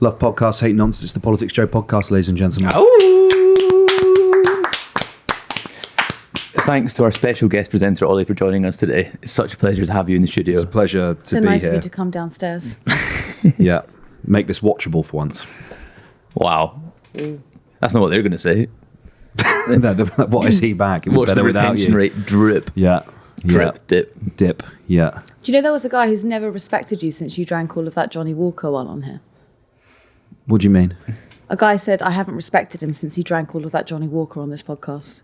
Love podcasts, hate nonsense. It's the PoliticsJOE podcast, ladies and gentlemen. Oh! Thanks to our special guest presenter, Ollie, for joining us today. It's such a pleasure to have you in the studio. It's a pleasure to So be nice here. of you to come downstairs. Yeah, make this watchable for once. Wow. That's not what they're going to say. What is he back? It was Watch better the without retention you. rate drip. Yeah. Drip, dip. Dip. Yeah. Do you know there was a guy who's never respected you since you drank all of that Johnny Walker while on here? What do you mean? A guy said, I haven't respected him since he drank all of that Johnny Walker on this podcast.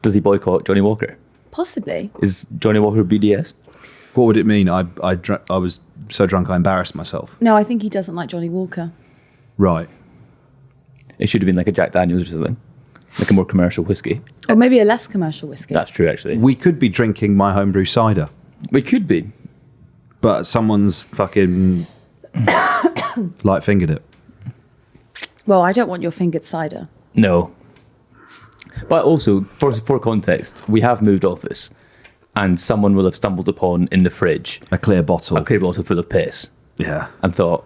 Does he boycott Johnny Walker? Possibly. Is Johnny Walker BDS? What would it mean? I was so drunk I embarrassed myself. No, I think he doesn't like Johnny Walker. Right. It should have been like a Jack Daniels or something. Like a more commercial whiskey. Or maybe a less commercial whiskey. That's true, actually. We could be drinking my homebrew cider, We could be. but someone's fucking light fingered it. Well, I don't want your fingered cider. No. But also, for context, we have moved office and someone will have stumbled upon in the fridge A clear bottle. a clear bottle full of piss Yeah. and thought,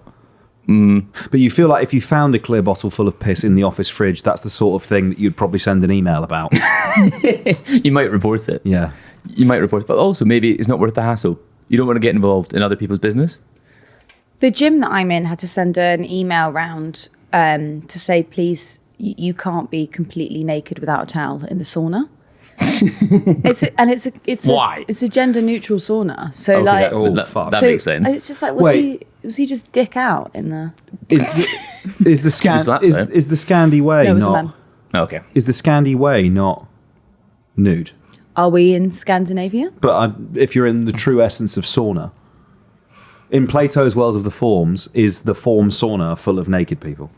But you feel like if you found a clear bottle full of piss in the office fridge, that's the sort of thing that you'd probably send an email about. you might report it. Yeah. You might report it. But also, maybe it's not worth the hassle. You don't want to get involved in other people's business. The gym that I'm in had to send an email round to say, please, you can't be completely naked without a towel in the sauna. Why? It's a gender neutral sauna. So Okay, like, fuck. that so makes sense. It's just like, Wait. was he just dick out in the? Is the flat, is the Scandi way No, it was a not man. Okay. is the Scandi way not nude? Are we in Scandinavia? But if you're in the true essence of sauna, in Plato's world of the forms, is the form sauna full of naked people?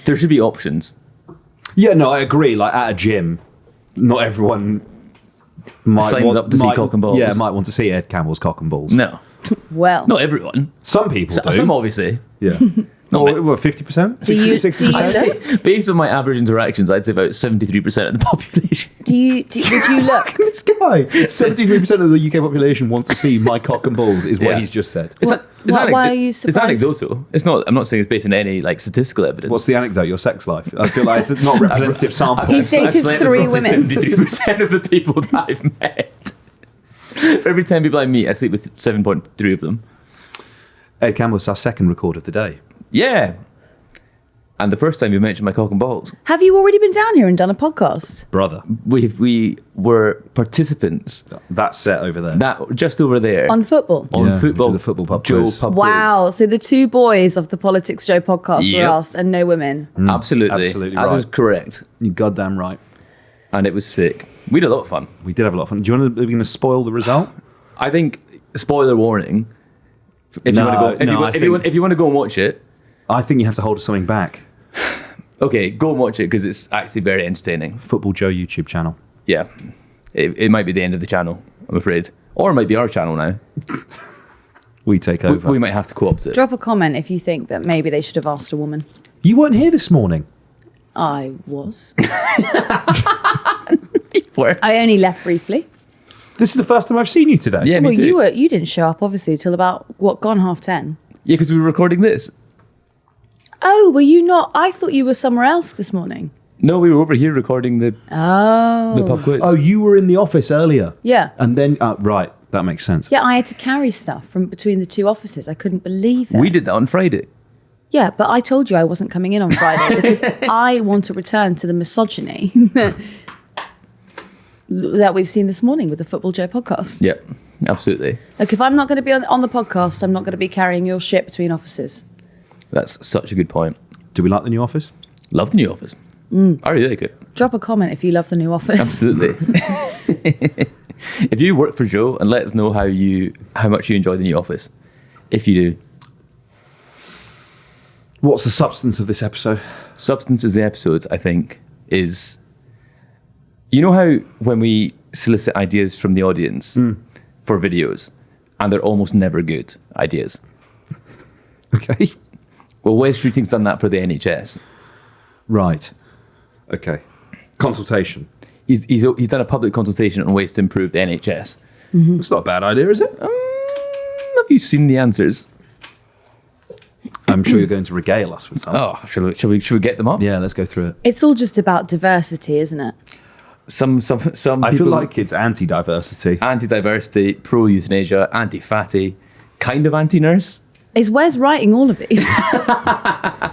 There should be options. Yeah, no, I agree. Like at a gym, not everyone might Signs want up to see cock and balls. Yeah, might want to see Ed Campbell's cock and balls. No. Well, Not everyone. Some people do. Some obviously. Yeah. Not Or, me. what, 50%? do you 60%? Based on my average interactions, I'd say about 73% of the population. would you look? This guy, 73% of the UK population wants to see my cock and balls, is what Yeah. he's just said. Why are you It's surprised? anecdotal. It's not. I'm not saying it's based on any like statistical evidence. What's the anecdote? Your sex life? I feel like it's not a representative sample. He's dated 3 women. 73% of the people that I've met. For every 10 people I meet, I sleep with 7.3 of them. Ed Campbell's our second record of the day. Yeah. And the first time you mentioned my cock and balls, Have you already been down here and done a podcast? Brother. we were participants. That set over there. That just over there On football? on Yeah, football. the football pub Joe quiz. pub Wow. So the 2 boys of the PoliticsJOE podcast were Yep. asked and no women. quiz. Absolutely. absolutely As right. is correct. You're goddamn right. And it was sick. We had a lot of fun. We did have a lot of fun. Do you want to, are we going to spoil the result? I think, spoiler warning, if No, you want to go, no, I think- if you want to go and watch it, I think you have to hold something back. okay, go and watch it because it's actually very entertaining. Football Joe YouTube channel. Yeah, it might be the end of the channel, I'm afraid, or it might be our channel now. We take over. We might have to co-opt it. Drop a comment if you think that maybe they should have asked a woman. You weren't here this morning. I was. Where? I only left briefly. This is the first time I've seen you today. Yeah, me Well, too. you didn't show up obviously till about gone 10:30. Yeah, because we were recording this. Oh, were you not? I thought you were somewhere else this morning. No, we were over here recording the pub quiz. Oh, you were in the office earlier. Yeah. And then, right, that makes sense. Yeah, I had to carry stuff from between the 2 offices. I couldn't believe it. We did that on Friday. Yeah, but I told you I wasn't coming in on Friday because I want to return to the misogyny that we've seen this morning with the Football Joe podcast. Yeah, absolutely. Like, if I'm not going to be on the podcast, I'm not going to be carrying your shit between offices. That's such a good point. Do we like the new office? Love the new office. I really like it. Drop a comment if you love the new office. Absolutely. If you work for Joe, and let us know how much you enjoy the new office. If you do. What's the substance of this episode? Substance is the episode, I think, is... You know how when we solicit ideas from the audience for videos, and they're almost never good ideas? Okay. Well, Wes Streeting's done that for the NHS. Right. Okay. Consultation. He's done a public consultation on ways to improve the NHS. It's not a bad idea, is it? Have you seen the answers? I'm sure you're going to regale us with some. Oh, should we get them up? Yeah, let's go through it. It's all just about diversity, isn't it? Some I people feel like it's anti-diversity. anti-diversity, pro-euthanasia, anti-fatty, kind of anti-nurse. Is Wes writing all of these?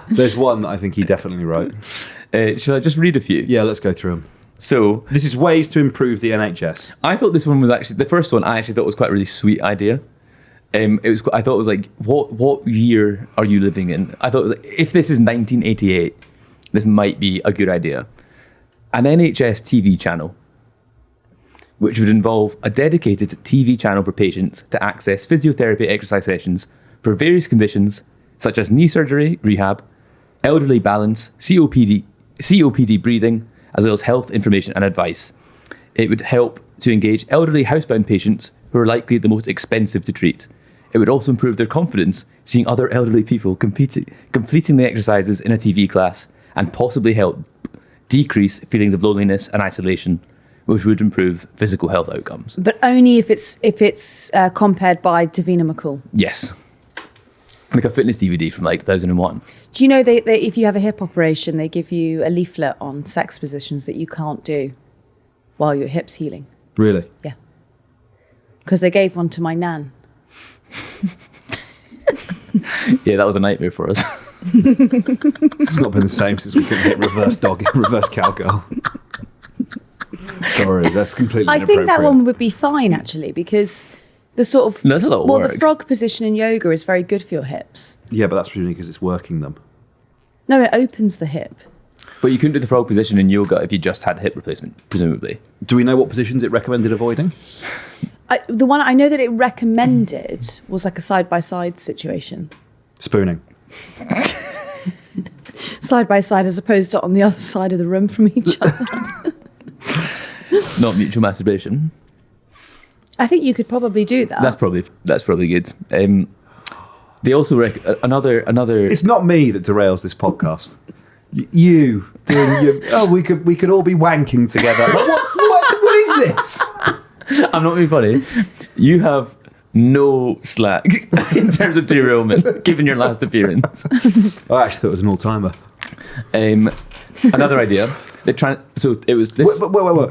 There's one that I think he definitely wrote. Shall I just read a few? Yeah, let's go through them. So This is ways to improve the NHS. I thought this one was actually the first one. I actually thought was quite a really sweet idea. I thought it was like, what year are you living in? I thought it was like, if this is 1988, this might be a good idea. An NHS TV channel, which would involve a dedicated TV channel for patients to access physiotherapy exercise sessions for various conditions such as knee surgery, rehab, elderly balance, COPD breathing, as well as health information and advice. It would help to engage elderly housebound patients who are likely the most expensive to treat. It would also improve their confidence seeing other elderly people completing the exercises in a TV class, and possibly help decrease feelings of loneliness and isolation, which would improve physical health outcomes. But only if it's compared by Davina McCall. Yes. Like a fitness DVD from like 2001. Do you know they if you have a hip operation, they give you a leaflet on sex positions that you can't do while your hip's healing? Really? Yeah. Because they gave one to my nan. Yeah, that was a nightmare for us. It's not been the same since we couldn't hit reverse cowgirl. Sorry, that's completely I inappropriate. think that one would be fine, actually, because the sort of... No, that's a lot of well, work. the frog position in yoga is very good for your hips. Yeah, but that's presumably because it's working them. No, it opens the hip. But you couldn't do the frog position in yoga if you just had hip replacement, presumably. Do we know what positions it recommended avoiding? The one I know that it recommended was like a side-by-side situation. Spooning. Side-by-side as opposed to on the other side of the room from each other. Not mutual masturbation. I think you could probably do that. That's probably good. They also another. It's not me that derails this podcast. You doing your... Oh, we could all be wanking together. But what is this? I'm not being funny. You have no slack in terms of derailment, given your last appearance. I actually thought it was an all-timer. Another idea. So it was this. Wait.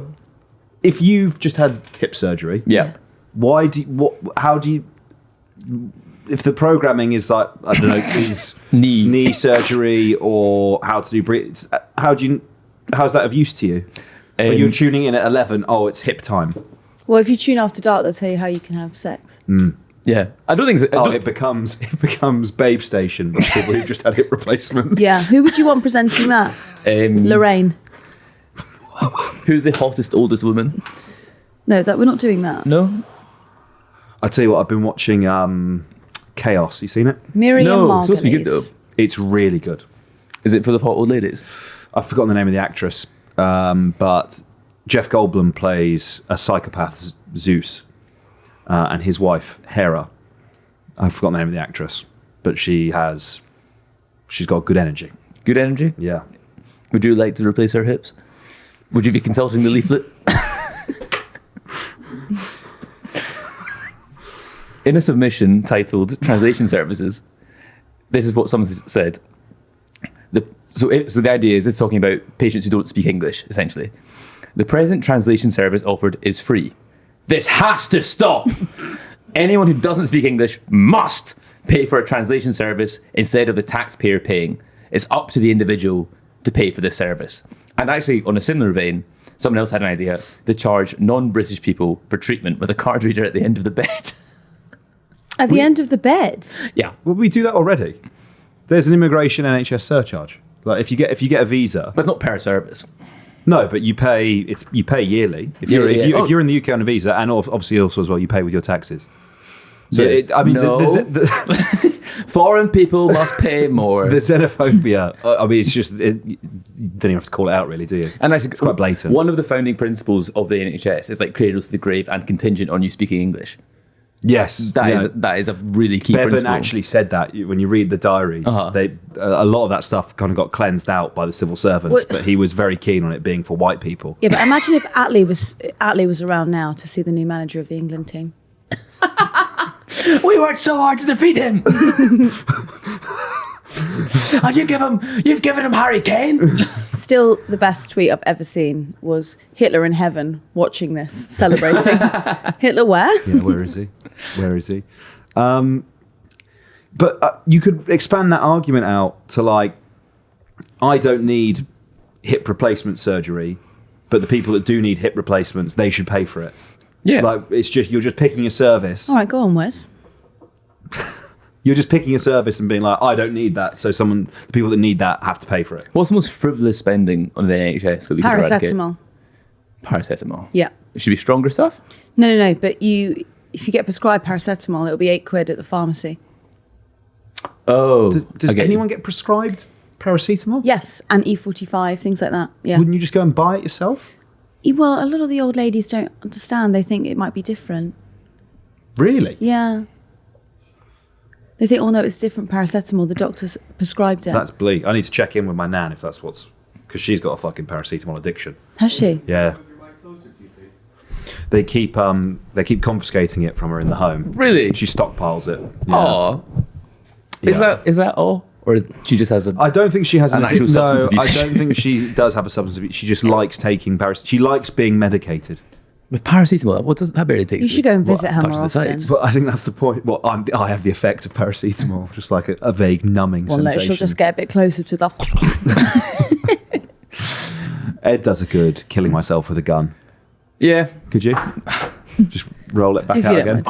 If you've just had hip surgery, Yeah. how do you... If the programming is like, I don't know, is knee surgery or how to do breathe, how's that of use to you? When you're tuning in at 11, oh, it's hip time. Well, if you tune after dark, they'll tell you how you can have sex. Yeah, I don't think so. It becomes Babe Station, but people who've just had hip replacements. Yeah. Who would you want presenting that? Lorraine. Who's the hottest, oldest woman? No, we're not doing that. No? I tell you what, I've been watching Chaos. You seen it? Miriam No, it's supposed to be good though. Margolyes. It's really good. Is it full of hot old ladies? I've forgotten the name of the actress, but Jeff Goldblum plays a psychopath, Zeus, and his wife, Hera. I've forgotten the name of the actress, but she's got good energy. Good energy? Yeah. Would you like to replace her hips? Would you be consulting the leaflet? In a submission titled Translation Services, this is what someone said. So the idea is it's talking about patients who don't speak English, essentially. The present translation service offered is free. This has to stop! Anyone who doesn't speak English must pay for a translation service instead of the taxpayer paying. It's up to the individual to pay for this service. And actually, on a similar vein, someone else had an idea to charge non-British people for treatment with a card reader at the end of the bed. At the end of the bed. Yeah. Well, we do that already. There's an immigration NHS surcharge. Like if you get a visa, But not per service. no, but you pay yearly. If you're in the UK on a visa, and obviously also as well, you pay with your taxes. So Yeah. No. the Foreign people must pay more. the xenophobia. I mean, it's just you don't even have to call it out, really, do you? And actually, it's quite blatant. One of the founding principles of the NHS is like cradle to the grave and contingent on you speaking English. Yes, That is a really key Bevan principle. actually said that when you read the diaries. A lot of that stuff kind of got cleansed out by the civil servants, but he was very keen on it being for white people. Yeah, but imagine if Attlee was around now to see the new manager of the England team. We worked so hard to defeat him. Oh, you've given him Harry Kane. Still, the best tweet I've ever seen was Hitler in heaven watching this, celebrating. Hitler where? Yeah, where is he? Where is he? But you could expand that argument out to like, I don't need hip replacement surgery, but the people that do need hip replacements, they should pay for it. Yeah. Like, it's just, you're just picking a service. All right, go on, Wes. You're just picking a service and being like, I don't need that, so the people that need that have to pay for it. What's the most frivolous spending on the NHS that we can eradicate? Paracetamol. Yeah. It should be stronger stuff? No. But if you get prescribed paracetamol, it'll be £8 at the pharmacy. Oh. Does anyone get prescribed paracetamol? Yes, and E45, things like that. Yeah. Wouldn't you just go and buy it yourself? Well, a lot of the old ladies don't understand. They think it might be different. Really? Yeah. They think, oh no, it's different paracetamol. The doctor's prescribed it. That's bleak. I need to check in with my nan if that's because she's got a fucking paracetamol addiction. Has she? Yeah. They keep confiscating it from her in the home. Really? She stockpiles it. Yeah. Oh. Is that all? Or she just has I don't think she has an actual substance abuse. I don't think she does have a substance abuse. She just likes taking paracetamol. She likes being medicated. With paracetamol, what does that barely take? You should go and visit her more often. But I think that's the point. Well, I have the effect of paracetamol, just like a vague numbing sensation. She'll just get a bit closer to the... Ed does a good killing myself with a gun. Yeah. Could you? Just roll it back If out you again.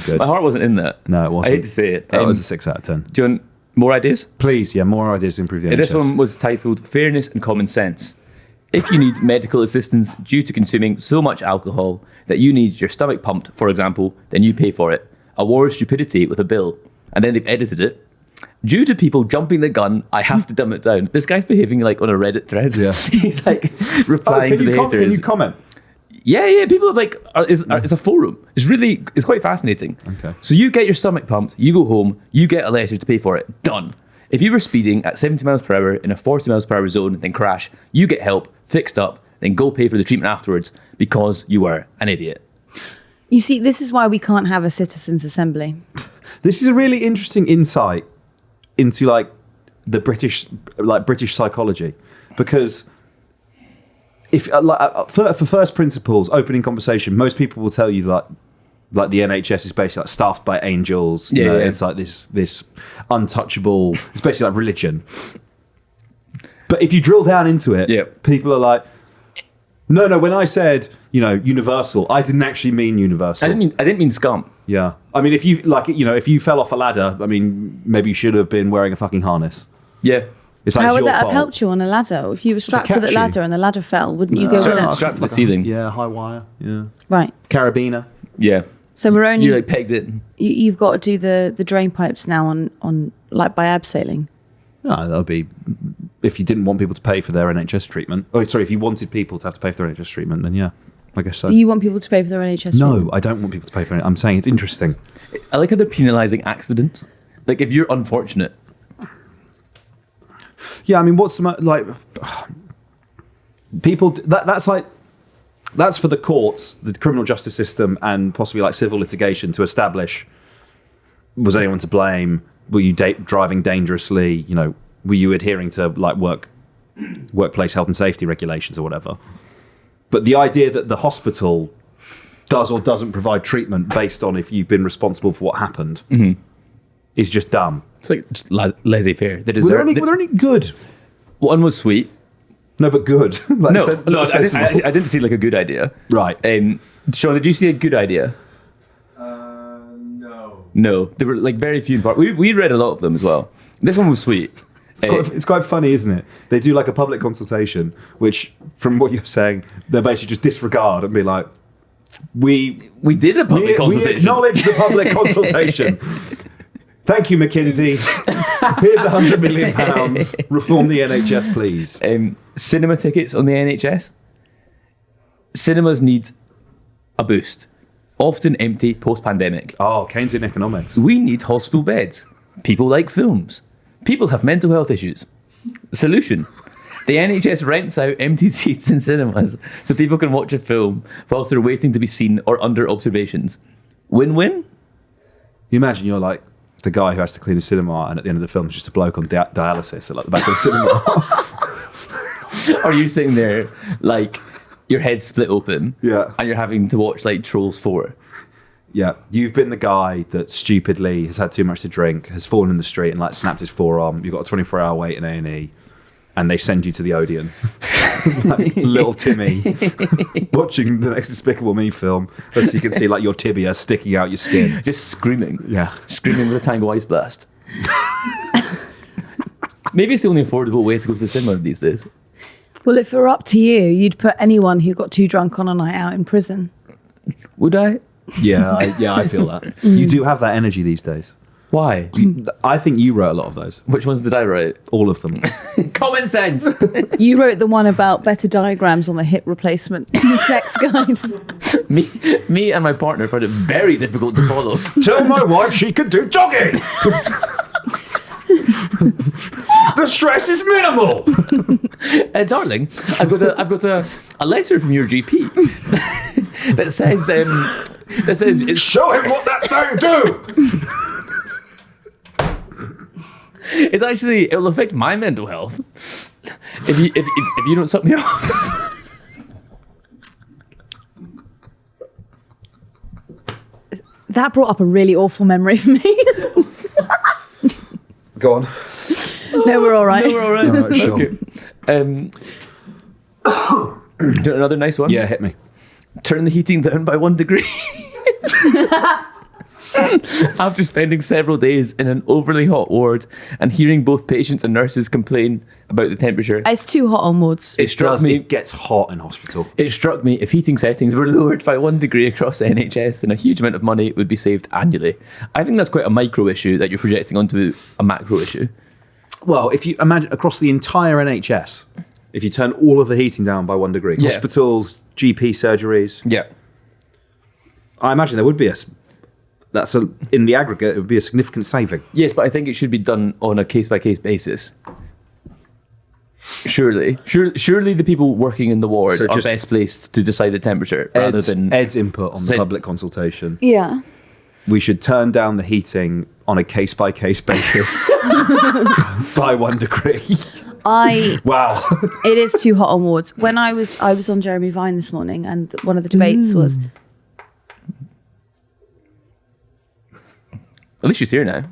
Good. My heart wasn't in that. No, it wasn't. I hate to say it. That was a 6 out of 10. Do you want more ideas? Please, yeah, more ideas to improve the NHS. This one was titled Fairness and Common Sense. If you need medical assistance due to consuming so much alcohol that you need your stomach pumped, for example, then you pay for it. Award stupidity with a bill. And then they've edited it. Due to people jumping the gun, I have to dumb it down. This guy's behaving like on a Reddit thread. Yeah. He's like replying to the haters. Can you comment? Yeah. People are like, it's a forum. It's quite fascinating. Okay. So you get your stomach pumped, you go home, you get a letter to pay for it. Done. If you were speeding at 70 miles per hour in a 40 miles per hour zone, then crash, you get help, fixed up, then go pay for the treatment afterwards because you were an idiot. You see, this is why we can't have a citizens' assembly. This is a really interesting insight into like the British psychology, because if for first principles, opening conversation, most people will tell you like the NHS is basically like staffed by angels. You know, it's like this untouchable. It's basically like religion. But if you drill down into it, people are like, no. When I said universal, I didn't actually mean universal. I didn't mean scum. Yeah, I mean, if you fell off a ladder, I mean, maybe you should have been wearing a fucking harness. Yeah. It's like How would your that fault. have helped you on a ladder? If you were strapped to the catch you. ladder and the ladder fell, wouldn't you go with it? Strapped to the ceiling. Yeah, high wire. Yeah, Right. carabiner. Yeah. So we're only... You like pegged it. You've got to do the drain pipes now on like by abseiling. No, that would be if you didn't want people to pay for their NHS treatment. Oh, sorry, if you wanted people to have to pay for their NHS treatment, then yeah, I guess so. You want people to pay for their NHS No, treatment? I don't want people to pay for it. I'm saying it's interesting. I like how they're penalising accidents. Like if you're unfortunate. Yeah, I mean, what's the like? People that's for the courts, the criminal justice system, and possibly like civil litigation to establish: was anyone to blame? Were you driving dangerously? Were you adhering to like workplace health and safety regulations or whatever? But the idea that the hospital does or doesn't provide treatment based on if you've been responsible for what happened is just dumb. It's like just laissez-faire. They Were there any good? One was sweet. No, but good. No, I didn't see like a good idea. Right. Sean, did you see a good idea? No. No, there were like very few. We read a lot of them as well. This one was sweet. It's quite funny, isn't it? They do like a public consultation, which, from what you're saying, they basically just disregard and be like, we did a public consultation. We acknowledge the public consultation. Thank you, McKinsey. Here's £100 million. Reform the NHS, please. Cinema tickets on the NHS. Cinemas need a boost. Often empty post-pandemic. Oh, Keynesian economics. We need hospital beds. People like films. People have mental health issues. Solution. The NHS rents out empty seats in cinemas so people can watch a film whilst they're waiting to be seen or under observations. Win-win? You imagine you're like the guy who has to clean a cinema, and at the end of the film, it's just a bloke on dialysis at like the back of the cinema. Are you sitting there like your head's split open? Yeah. And you're having to watch like Trolls 4. Yeah, you've been the guy that stupidly has had too much to drink, has fallen in the street and like snapped his forearm. You've got a 24-hour wait in A&E, and they send you to the Odeon. Like, little Timmy watching the next Despicable Me film, so you can see like your tibia sticking out your skin. Just screaming. Yeah. Screaming with a Tango Ice Blast. Maybe it's the only affordable way to go to the cinema these days. Well, if it were up to you, you'd put anyone who got too drunk on a night out in prison. Would I? Yeah, I feel that. You do have that energy these days. Why? I think you wrote a lot of those. Which ones did I write? All of them. Common sense. You wrote the one about better diagrams on the hip replacement sex guide. me and my partner found it very difficult to follow. Tell my wife she can do jogging. The stress is minimal. Darling, I've got a letter from your GP that says Show him what that thing do. It's actually, it'll affect my mental health if you don't suck me off. That brought up a really awful memory for me. Go on. No, we're all right. No, we're all right. All right, sure. Okay. Do another nice one. Yeah, hit me. Turn the heating down by 1 degree. After spending several days in an overly hot ward and hearing both patients and nurses complain about the temperature, It's too hot on wards. it struck me. It gets hot in hospital. It struck me if heating settings were lowered by 1 degree across the NHS, then a huge amount of money would be saved annually. I think that's quite a micro issue that you're projecting onto a macro issue. Well, if you imagine across the entire NHS, if you turn all of the heating down by 1 degree, Yeah. hospitals, GP surgeries, Yeah. I imagine there would be in the aggregate, it would be a significant saving. Yes, but I think it should be done on a case-by-case basis. Surely the people working in the ward So are just best placed to decide the temperature rather than... Ed's input on the Said- public consultation. Yeah. We should turn down the heating on a case-by-case basis by 1 degree. Wow. It is too hot on wards. When I was on Jeremy Vine this morning, and one of the debates was, At least she's here now.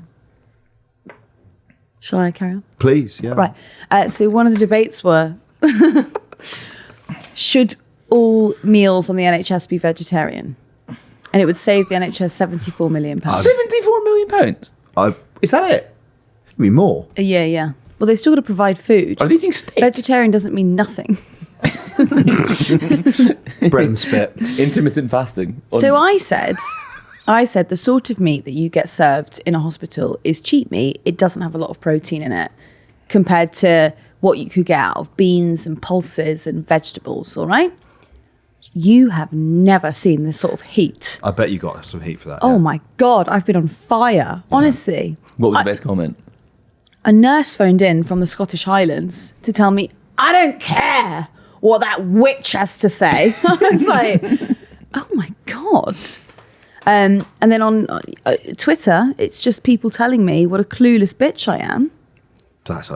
shall I carry on? Please, yeah. Right. So one of the debates were, should all meals on the NHS be vegetarian? And it would save the NHS £74 million. £74 million? Is that it? Maybe more. Yeah. Well, they still got to provide food. Are they eating steak? Vegetarian doesn't mean nothing. Bread and spit. Intermittent fasting. So I said the sort of meat that you get served in a hospital is cheap meat. It doesn't have a lot of protein in it compared to what you could get out of beans and pulses and vegetables, all right? You have never seen this sort of heat. I bet you got some heat for that. Oh yeah. my God, I've been on fire, honestly. What was the best comment? A nurse phoned in from the Scottish Highlands to tell me, I don't care what that witch has to say. I was like, oh my God. And then on Twitter, it's just people telling me what a clueless bitch I am. That's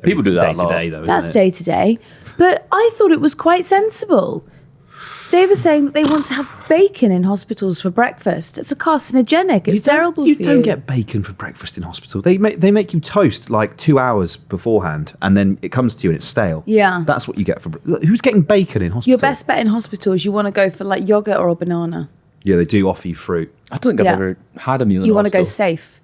People do that a day lot. to day, though. That's isn't it? day to day. But I thought it was quite sensible. They were saying that they want to have bacon in hospitals for breakfast. It's a carcinogenic. It's terrible for you. You don't get bacon for breakfast in hospital. They make you toast like 2 hours beforehand, and then it comes to you and it's stale. Yeah. That's what you get for. Who's getting bacon in hospital? Your best bet in hospital is you want to go for like yogurt or a banana. Yeah, they do offer you fruit. I don't think I've Yeah. ever had a meal in You a want to go hospital. safe.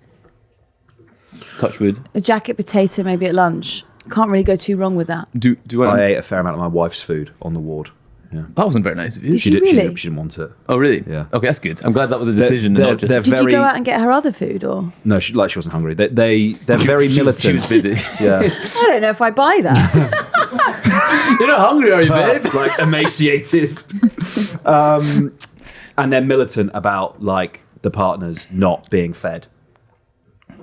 Touch wood. A jacket potato maybe at lunch. Can't really go too wrong with that. Do you want I ate a fair amount of my wife's food on the ward. Yeah. That wasn't very nice of you. Did She you did. really? She didn't want it. Oh, really? Yeah. Okay, that's good. I'm glad that was a decision they're- and not just... they're Did you very- go out and get her other food or? No, she wasn't hungry. They're very militant. She was busy. Yeah. I don't know if I buy that. You're not hungry, are you, babe? Like emaciated. And they're militant about like the partners not being fed.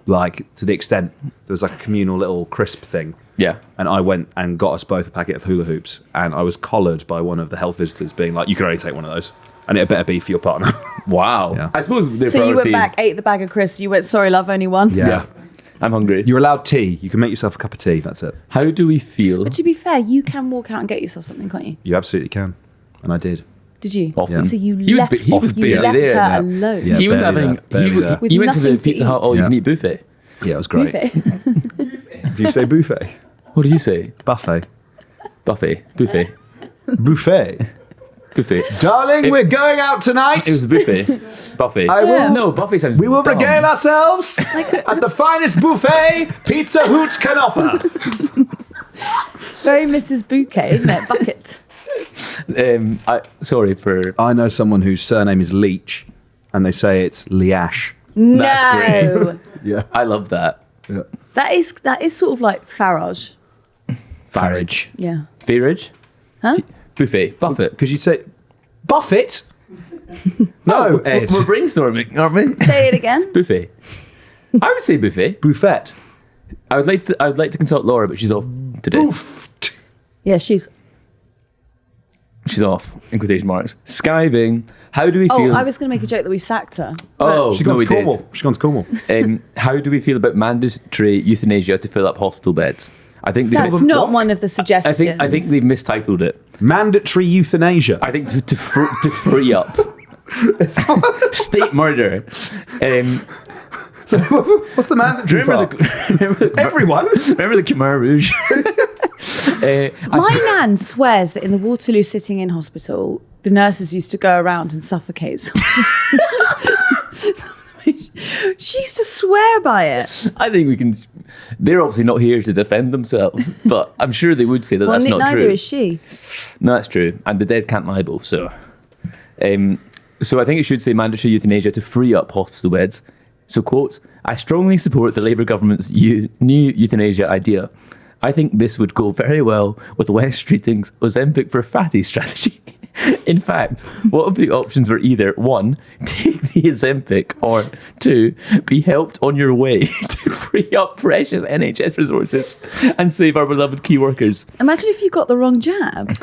Like to the extent there was like a communal little crisp thing. Yeah. And I went and got us both a packet of hula hoops, and I was collared by one of the health visitors being like, you can only take one of those. And it better be for your partner. Wow. Yeah. I suppose their So you went priorities- back, ate the bag of crisps. You went, sorry, love, only one. Yeah. I'm hungry. You're allowed tea. You can make yourself a cup of tea. That's it. How do we feel? But to be fair, you can walk out and get yourself something, can't you? You absolutely can. And I did. Did you? Often. So you He was left, ba- he was you barely left there, her yeah. alone. Yeah. he was barely having. there, barely He, there. With he went to the nothing to Pizza eat. Hut all you can eat buffet. Yeah, it was great. Buffet. Do you say buffet? What do you say? Buffet. Buffet. Buffet. Buffet. Buffet. Darling, we're going out tonight. It was a buffet. Buffet. I will- No, buffet sounds. We will dumb. regale ourselves at the finest buffet Pizza Hoot can offer. Very Mrs. Bouquet, isn't it? Bucket. Sorry for. I know someone whose surname is Leach, and they say it's Liash. No. Yeah. I love that. Yeah. That is sort of like Farage. Farage. Yeah. Farage. Huh? Buffet. Buffet. Because you say Buffett. No, Ed. We're brainstorming, aren't we? Say it again. Buffet. I would say buffet. Buffet. I would like to consult Laura, but she's off today. Boofed. Yeah, she's She's off, in quotation marks. Skiving. How do we Oh, feel? I was going to make a joke that we sacked her. Oh, She's gone no, to we did. Cornwall. She's gone to Cornwall. How do we feel about mandatory euthanasia to fill up hospital beds? I think they've That's not one of the suggestions. I think they've mistitled it. Mandatory euthanasia. I think to free up state murder. So what's the mandatory part? Everyone? Remember the Khmer Rouge? My nan swears that in the Waterloo Sitting In hospital, the nurses used to go around and suffocate someone. She used to swear by it. I think we can. They're obviously not here to defend themselves, but I'm sure they would say that that's not neither true. is she. No, that's true. And the dead can't lie both, so. So I think it should say mandatory euthanasia to free up hospital beds. So, quote, I strongly support the Labour government's new euthanasia idea. I think this would go very well with West Streeting's Ozempic for fatties strategy. In fact, what if the options were either 1, take the Ozempic, or 2, be helped on your way to free up precious NHS resources and save our beloved key workers? Imagine if you got the wrong jab.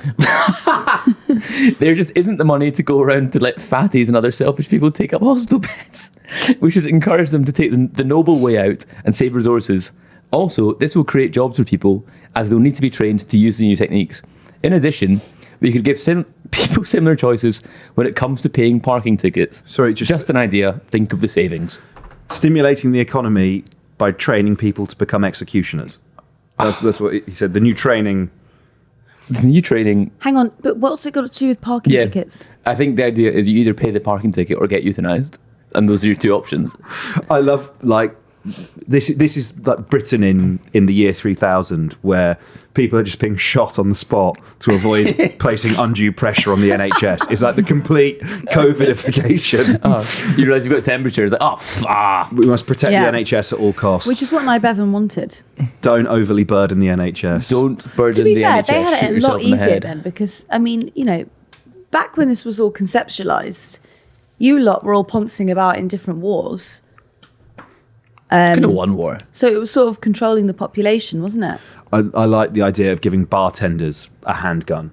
There just isn't the money to go around to let fatties and other selfish people take up hospital beds. We should encourage them to take the noble way out and save resources. Also, this will create jobs for people, as they'll need to be trained to use the new techniques. In addition, we could give people similar choices when it comes to paying parking tickets. Sorry, Just an idea. Think of the savings. Stimulating the economy by training people to become executioners. That's what he said. The new training. The new training. Hang on, but what's it got to do with parking Yeah, tickets? I think the idea is you either pay the parking ticket or get euthanized. And those are your two options. I love, like, this is like Britain in the year 3000, where people are just being shot on the spot to avoid placing undue pressure on the NHS. It's like the complete COVIDification. You realise you've got temperature. It's like, We must protect Yeah. the NHS at all costs. Which is what Nye Bevan wanted. Don't overly burden the NHS. don't burden To be the fair, NHS. they had Shoot it a yourself lot in the easier head. then because, I mean, you know, back when this was all conceptualised, you lot were all poncing about in different wars. Could have won war. So it was sort of controlling the population, wasn't it? I like the idea of giving bartenders a handgun.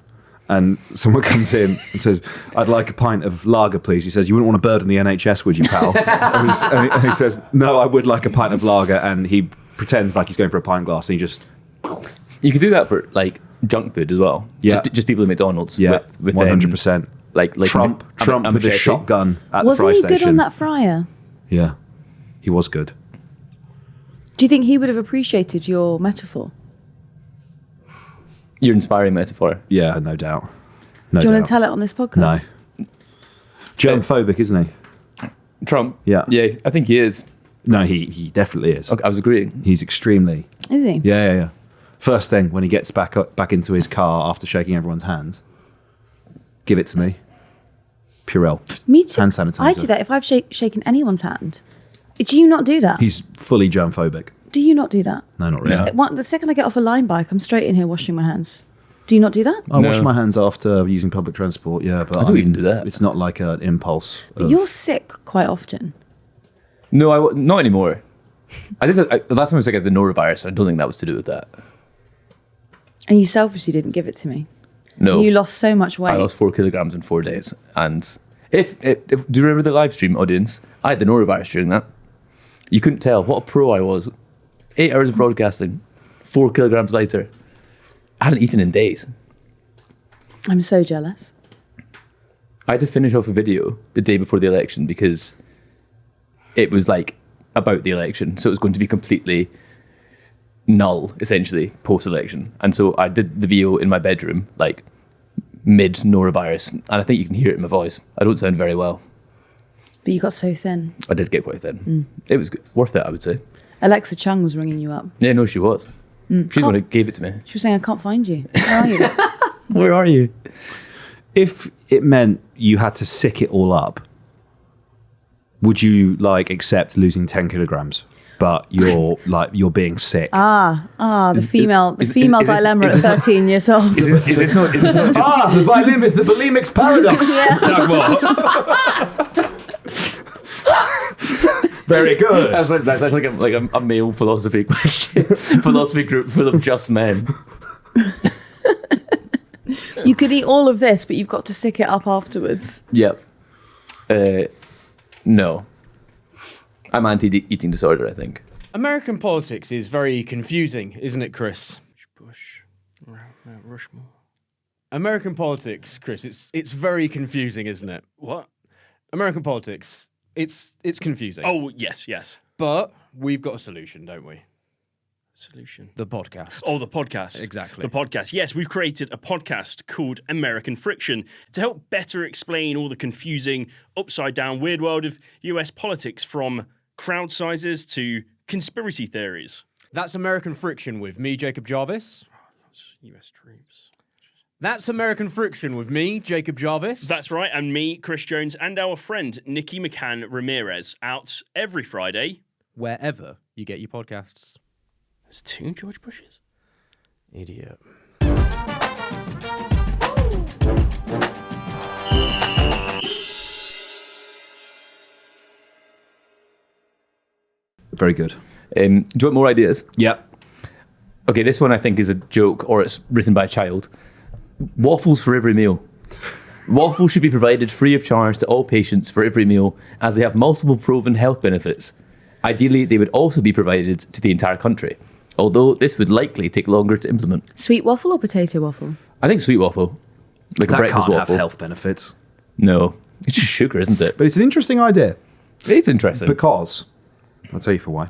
And someone comes in and says, I'd like a pint of lager, please. He says, you wouldn't want to burden the NHS, would you, pal? and he says, no, I would like a pint of lager. And he pretends like he's going for a pint glass. And he just... You could do that for like junk food as well. Yeah. Just people at McDonald's. Yeah, with 100%. Like Trump a with a machete. shotgun at Wasn't the he fry good station. on that fryer? Yeah, he was good. Do you think he would have appreciated your metaphor? Your inspiring metaphor. Yeah, no doubt. No Do you want doubt. to tell it on this podcast? No. Germphobic, isn't he? Trump. Yeah. Yeah, I think he is. No, he definitely is. Okay, I was agreeing. He's extremely... Is he? Yeah. First thing, when he gets back into his car after shaking everyone's hand, give it to me. Purell. Me too. Hand sanitizer. I do that if I've shaken anyone's hand. Do you not do that? He's fully germphobic. Do you not do that? No, not really. No. The second I get off a line bike, I'm straight in here washing my hands. Do you not do that? I wash No. my hands after using public transport, yeah, but I don't even do that. It's not like an impulse. Of, You're sick quite often. No, not anymore. I think the last time I was sick, I had the norovirus. I don't think that was to do with that. And you selfishly didn't give it to me. No. And you lost so much weight. I lost 4 kilograms in 4 days. And Do you remember the live stream audience? I had the norovirus during that. You couldn't tell what a pro I was. 8 hours of broadcasting, 4 kilograms lighter. I hadn't eaten in days. I'm so jealous. I had to finish off a video the day before the election because it was like about the election. So it was going to be completely null, essentially, post-election. And so I did the video in my bedroom, like mid-norovirus. And I think you can hear it in my voice. I don't sound very well. But you got so thin. I did get quite thin. It was worth it, I would say. Alexa Chung was ringing you up. Yeah, no, she was. She's the one who gave it to me. She was saying, I can't find you. Where are you? Where are you? If it meant you had to sick it all up, would you like accept losing 10 kilograms? But you're being sick. The female dilemma at 13 years old. Is this not just... The bulimic's paradox. Very good. That's actually like a male philosophy question. Philosophy group full of just men. You could eat all of this, but you've got to sick it up afterwards. Yep. No. I'm anti-eating disorder, I think. American politics is very confusing, isn't it, Chris? Rushmore. American politics, Chris, it's very confusing, isn't it? What? American politics, it's confusing. Oh, yes. But we've got a solution, don't we? Solution. The podcast. Oh, the podcast. Exactly. The podcast. Yes, we've created a podcast called American Friction to help better explain all the confusing, upside-down, weird world of US politics, from crowd sizes to conspiracy theories. That's American Friction with me, Jacob Jarvis. US troops. That's American Friction with me, Jacob Jarvis. That's right, and me, Chris Jones, and our friend Nikki McCann Ramirez, out every Friday. Wherever you get your podcasts. There's 2 George Bushes. Idiot. Very good. Do you want more ideas? Yep. Okay, this one I think is a joke, or it's written by a child. Waffles for every meal. Waffles should be provided free of charge to all patients for every meal, as they have multiple proven health benefits. Ideally, they would also be provided to the entire country, although this would likely take longer to implement. Sweet waffle or potato waffle? I think sweet waffle. Like a That breakfast can't waffle. have health benefits. No. It's just sugar, isn't it? But it's an interesting idea It's interesting. because, I'll tell you for why.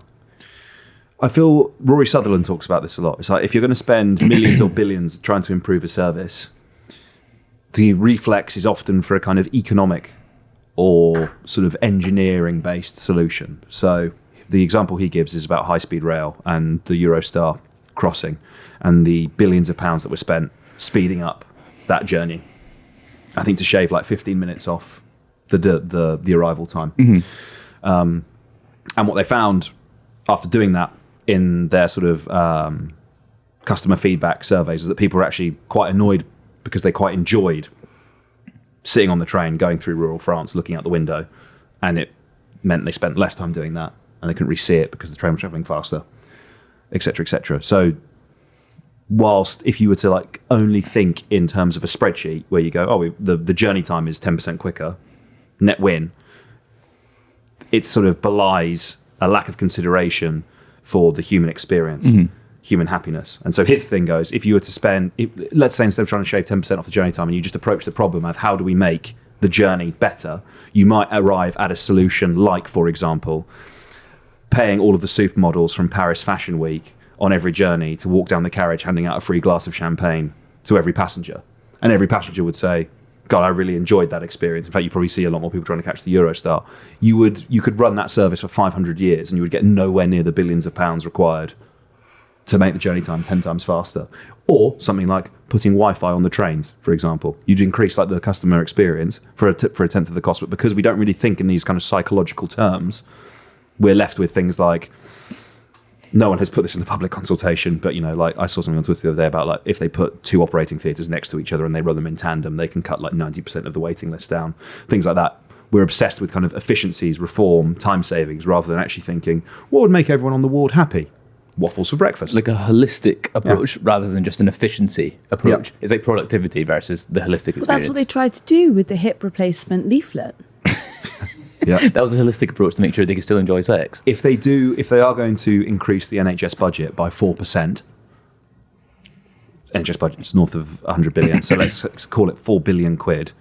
I feel Rory Sutherland talks about this a lot. It's like, if you're going to spend millions or billions trying to improve a service, the reflex is often for a kind of economic or sort of engineering-based solution. So the example he gives is about high-speed rail and the Eurostar crossing and the billions of pounds that were spent speeding up that journey. I think to shave like 15 minutes off the arrival time. And what they found after doing that in their sort of customer feedback surveys is that people were actually quite annoyed because they quite enjoyed sitting on the train, going through rural France, looking out the window, and it meant they spent less time doing that, and they couldn't really see it because the train was traveling faster, etc., etc. So whilst if you were to like only think in terms of a spreadsheet where you go, the journey time is 10% quicker, net win, it sort of belies a lack of consideration for the human experience, human happiness. And so his thing goes, if you were to spend, let's say instead of trying to shave 10% off the journey time and you just approach the problem of how do we make the journey better, you might arrive at a solution like, for example, paying all of the supermodels from Paris Fashion Week on every journey to walk down the carriage handing out a free glass of champagne to every passenger. And every passenger would say, God, I really enjoyed that experience. In fact, you probably see a lot more people trying to catch the Eurostar. You could run that service for 500 years and you would get nowhere near the billions of pounds required to make the journey time 10 times faster. Or something like putting Wi-Fi on the trains, for example. You'd increase like the customer experience for a tenth of the cost, but because we don't really think in these kind of psychological terms, we're left with things like, no one has put this in the public consultation, but you know, like I saw something on Twitter the other day about like if they put 2 operating theatres next to each other and they run them in tandem, they can cut like 90% of the waiting list down. Things like that. We're obsessed with kind of efficiencies, reform, time savings, rather than actually thinking what would make everyone on the ward happy. waffles for breakfast. Like a holistic approach rather than just an efficiency approach. It's like productivity versus the holistic experience. Well, that's what they tried to do with the hip replacement leaflet. That was a holistic approach to make sure they could still enjoy sex. If they are going to increase the NHS budget by 4%, NHS budget's north of 100 billion, so let's call it 4 billion quid.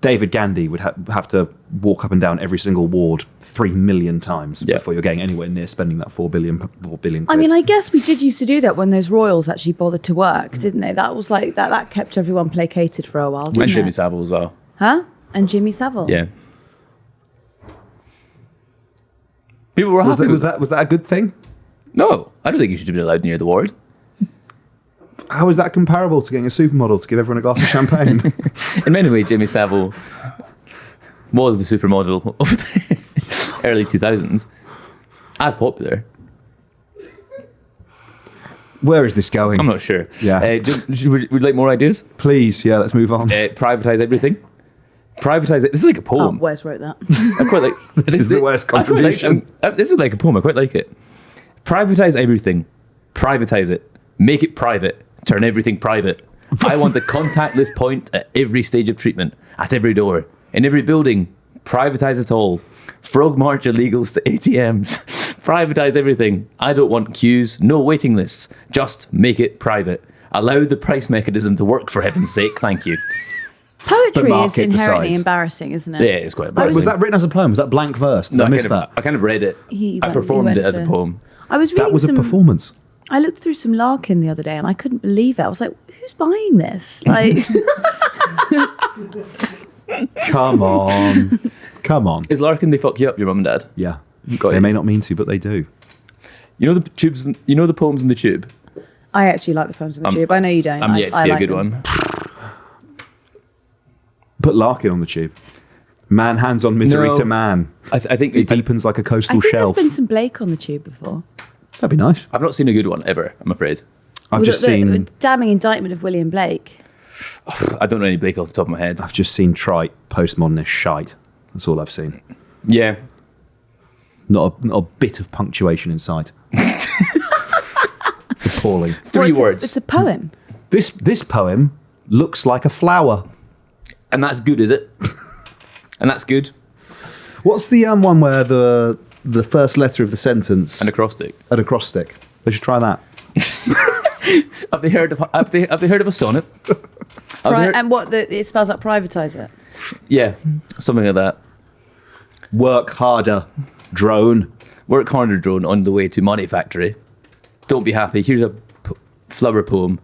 David Gandy would have to walk up and down every single ward 3 million times before you're getting anywhere near spending that 4 billion quid. I mean, I guess we did used to do that when those royals actually bothered to work, didn't they? That was like that kept everyone placated for a while, didn't And it? Jimmy Savile as well. Huh? And Jimmy Savile. Yeah. People were happy. Was that a good thing? No, I don't think you should be allowed near the ward. How is that comparable to getting a supermodel to give everyone a glass of champagne? In many ways, Jimmy Savile was the supermodel of the early 2000s. As popular. Where is this going? I'm not sure. Yeah. Would you like more ideas? Please, let's move on. Privatise everything. Privatise it. This is like a Oh, poem. Wes wrote that. I quite like. This is the worst contribution. This is like a poem. I quite like it. Privatise everything. Privatise it. Make it private. Turn everything private. I want a contactless point at every stage of treatment, at every door, in every building. Privatise it all. Frog march illegals to ATMs. Privatise everything. I don't want queues, no waiting lists. Just make it private. Allow the price mechanism to work, for heaven's sake. Thank you. Poetry is market inherently decides. embarrassing, isn't it? Yeah, it's quite embarrassing. Was that written as a poem? Was that blank verse? Did No, I miss that? I kind of read it. He I went- performed he went it as a for- poem. I was reading That was a some. performance. I looked through some Larkin the other day and I couldn't believe it. I was like, who's buying this? Like, Come on. Come on. Is Larkin, they fuck you up, your mum and dad? Yeah. Got They you. may not mean to, but they do. You know the tubes. You know the poems in the tube. I actually like the poems in the tube. I know you don't. I'm I- yet to I see a like good them. one. Put Larkin on the tube. Man hands on misery No. to man. I think It deepens like a I coastal think shelf. there's been some Blake on the tube before. That'd be nice. I've not seen a good one ever. I'm afraid. I've Well, just the seen damning indictment of William Blake. I don't know any Blake off the top of my head. I've just seen trite postmodernist shite. That's all I've seen. Yeah. Not a bit of punctuation in sight. It's appalling. Three Well, words. It's a poem. This poem looks like a flower. And that's good, is it? And that's good. What's the one where the first letter of the sentence An acrostic. an acrostic? They should try that. Have they heard of a sonnet? Have they heard- And what it spells out privatise it. Yeah, something like that. Work harder, drone. Work harder, drone, on the way to Money Factory. Don't be happy. Here's a flower poem.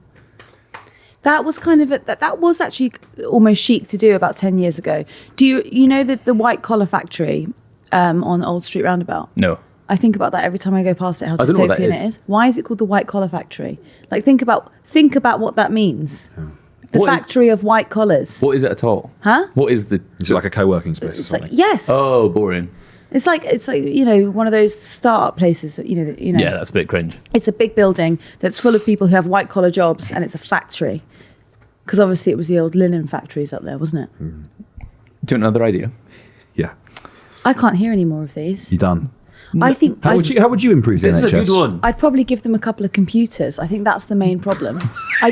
That was kind of that was actually almost chic to do about 10 years ago. Do you know the white collar factory on Old Street Roundabout? No. I think about that every time I go past it. How I don't know what that dystopian is. it is. Why is it called the white collar factory? Like think about what that means. The What is- factory of white collars. What is it at all? Huh? What is the... Is it like a co-working space or It's like something? yes. Oh, boring. It's like one of those startup places. You know. Yeah, that's a bit cringe. It's a big building that's full of people who have white collar jobs, and it's a factory. Because obviously it was the old linen factories up there, wasn't it? Do you want another idea? Yeah. I can't hear any more of these. You done? I think How would you improve the This is NHS? a good one. I'd probably give them a couple of computers. I think that's the main problem. I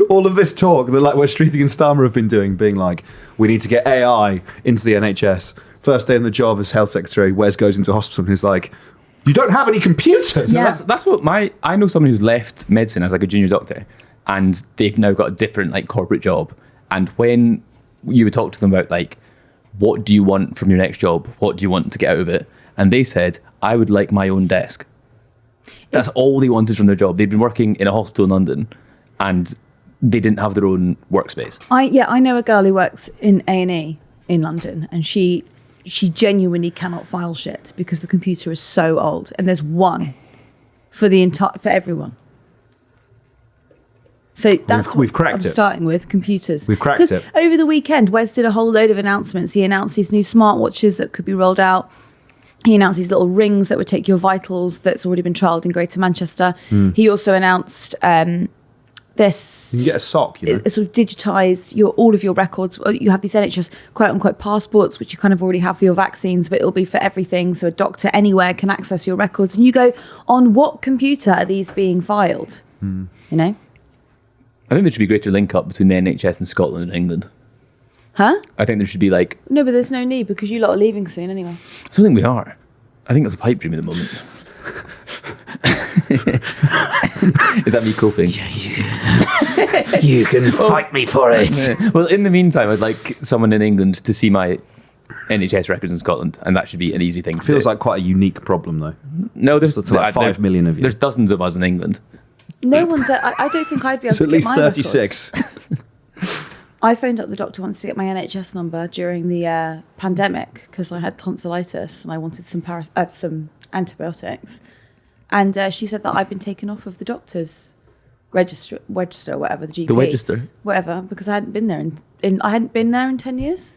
All of this talk that like West Streeting and Starmer have been doing, being like, we need to get AI into the NHS. First day on the job as health secretary, Wes goes into hospital and he's like, you don't have any computers. Yeah. That's what I know someone who's left medicine as like a junior doctor, and they've now got a different like corporate job. And when you would talk to them about like, what do you want from your next job? What do you want to get out of it? And they said, I would like my own desk. That's all they wanted from their job. They'd been working in a hospital in London, and they didn't have their own workspace. I know a girl who works in A&E in London, and she genuinely cannot file shit because the computer is so old, and there's one for everyone. So that's we've what cracked I'm it. starting with computers. We've cracked 'Cause it. over the weekend, Wes did a whole load of announcements. He announced these new smartwatches that could be rolled out. He announced these little rings that would take your vitals that's already been trialled in Greater Manchester. He also announced there's this. You can get a sock, you know. It's sort of digitized all of your records. You have these NHS quote unquote passports, which you kind of already have for your vaccines, but it'll be for everything. So a doctor anywhere can access your records, and you go, on what computer are these being filed? You know. I think there should be greater link up between the NHS in Scotland and England. Huh? I think there should be like. No, but there's no need because you lot are leaving soon anyway. I don't think we are. I think that's a pipe dream at the moment. Is that me coping? You can fight me for it. Yeah. Well, in the meantime, I'd like someone in England to see my NHS records in Scotland, and that should be an easy thing to Feels do. like quite a unique problem, though. No, there's like 5 million of you. There's dozens of us in England. No one's. I don't think I'd be able So to at get least my 36. I phoned up the doctor once to get my NHS number during the pandemic because I had tonsillitis and I wanted some antibiotics. And she said that I'd been taken off of the doctor's register, whatever, the GP. The register? Whatever, because I hadn't been there I hadn't been there in 10 years.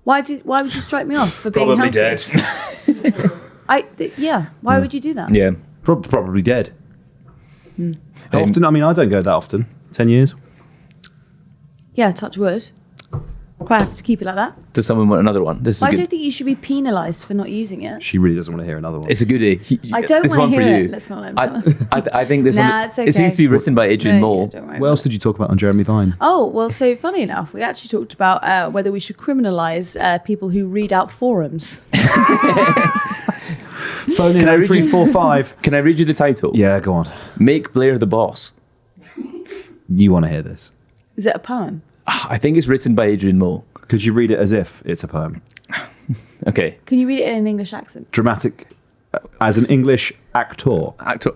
Why would you strike me off for being Probably healthy? dead. Why would you do that? Yeah. Probably dead. How often? I mean, I don't go that often. 10 years. Yeah, touch wood. Quite happy to keep it like that. Does someone want another one? This is But I good. don't think you should be penalised for not using it. She really doesn't want to hear another one. It's a goodie. I don't This want one to for hear you. it. Let's not let him tell us. I think this Nah, one. it's okay. It seems to be written by Adrian No, Mole. yeah, don't worry What else did you talk about on Jeremy Vine? Oh, well, so funny enough, we actually talked about whether we should criminalise people who read out forums. Phone in Can I read you- 0345. Can I read you the title? Yeah, go on. Make Blair the boss. You want to hear this? Is it a poem? I think it's written by Adrian Mole. Could you read it as if it's a poem? Okay. Can you read it in an English accent? Dramatic, as an English actor. Actor.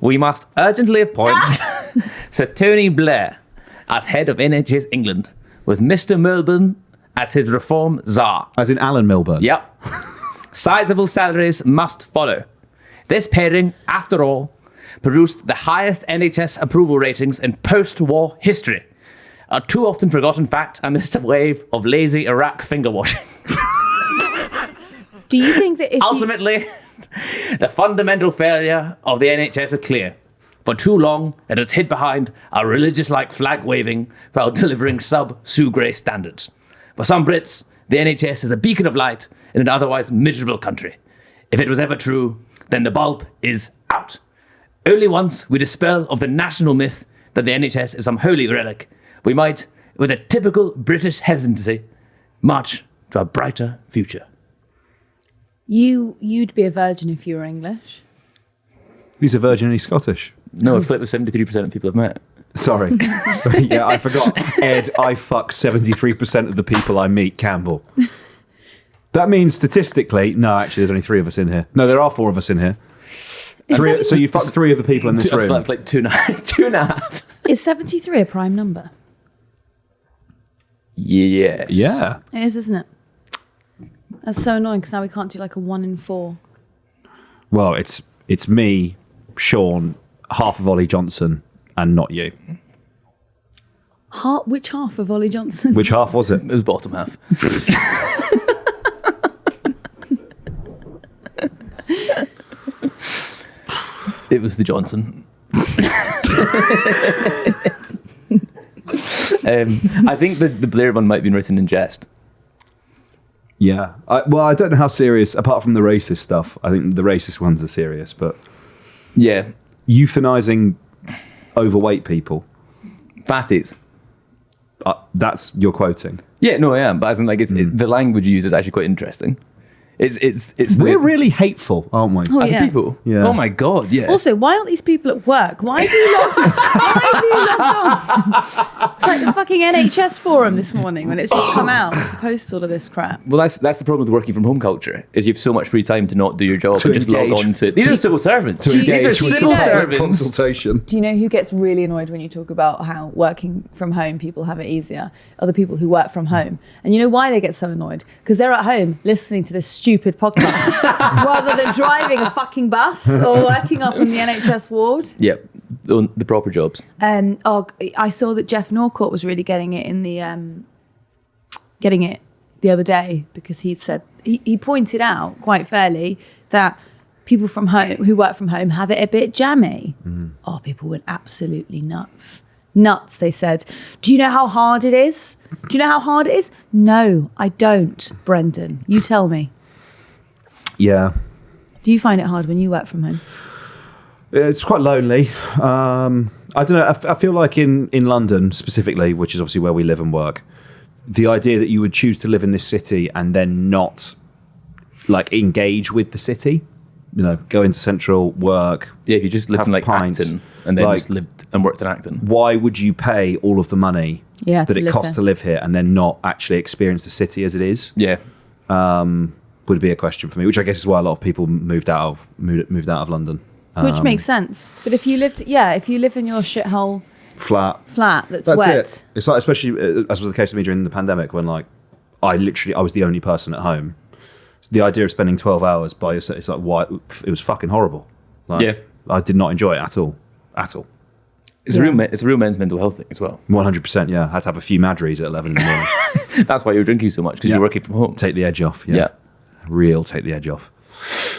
We must urgently appoint Sir Tony Blair as head of NHS England, with Mr. Milburn as his reform czar. As in Alan Milburn. Yep. Sizable salaries must follow. This pairing, after all, produced the highest NHS approval ratings in post-war history. A too often forgotten fact amidst a wave of lazy Iraq finger washing. Do you think that if Ultimately, the fundamental failure of the NHS is clear. For too long, it has hid behind a religious-like flag waving while delivering sub-Sue Gray standards. For some Brits, the NHS is a beacon of light in an otherwise miserable country. If it was ever true, then the bulb is out. Only once we dispel of the national myth that the NHS is some holy relic, we might, with a typical British hesitancy, march to a brighter future. you'd be a virgin if you were English? He's a virgin and he's Scottish. No, I've slept with 73% of people I've met. Sorry. Yeah, I forgot. Ed, I fuck 73% of the people I meet, Campbell. That means statistically, no, actually, there's only 3 of us in here. No, there are 4 of us in here. So you fucked 3 of the people in this I've room. slept like 2.5. Is 73 a prime number? Yes. Yeah. It is, isn't it? That's so annoying because now we can't do like a 1 in 4. Well, it's me, Sean, half of Ollie Johnson, and not you. Which half of Ollie Johnson? Which half was it? It was bottom half. It was the Johnson. I think the Blair one might have been written in jest. Yeah. I don't know how serious, apart from the racist stuff. I think the racist ones are serious, but Yeah. euthanizing overweight people, Fatties. that's you're quoting. Yeah, no, I am. But as in, like, the language you use is actually quite interesting. It's We're really hateful, aren't we? Oh, as yeah. people. Yeah. Oh my god, yeah. Also, why aren't these people at work? Why have you logged on? It's like the fucking NHS forum this morning when it's just come out to post all of this crap. Well, that's the problem with working from home culture, is you have so much free time to not do your job To and just log engage. on to... These are civil servants. To These are engage with civil you know- servants. consultation. Do you know who gets really annoyed when you talk about how working from home people have it easier? Other people who work from home. And you know why they get so annoyed? Because they're at home listening to this stupid podcast rather than driving a fucking bus or working up in the NHS ward. Yep, the proper jobs. I saw that Jeff Norcourt was really getting it in the other day because he'd said he pointed out quite fairly that people from home who work from home have it a bit jammy. Oh, people went absolutely nuts. Nuts, they said. Do you know how hard it is? Do you know how hard it is? No, I don't, Brendan. You tell me. Yeah. Do you find it hard when you work from home? It's quite lonely. I don't know. I feel like in London specifically, which is obviously where we live and work, the idea that you would choose to live in this city and then not like engage with the city, go into central, work. Yeah, if you just lived in like pints, Acton and then just lived and worked in Acton. Why would you pay all of the money that it costs here. to live here and then not actually experience the city as it is? Yeah. Would be a question for me, which I guess is why a lot of people moved out of London. Which makes sense. But if you live in your shithole flat that's wet. It. It's like, especially as was the case with me during the pandemic, when like I was the only person at home. So the idea of spending 12 hours by yourself, it's like, why? It was fucking horrible. Like, I did not enjoy it at all. It's a real men's mental health thing as well. 100%. Yeah, I had to have a few Madries at 11 in the morning. That's why you were drinking so much, because you're working from home. Take the edge off. Yeah. Real take the edge off.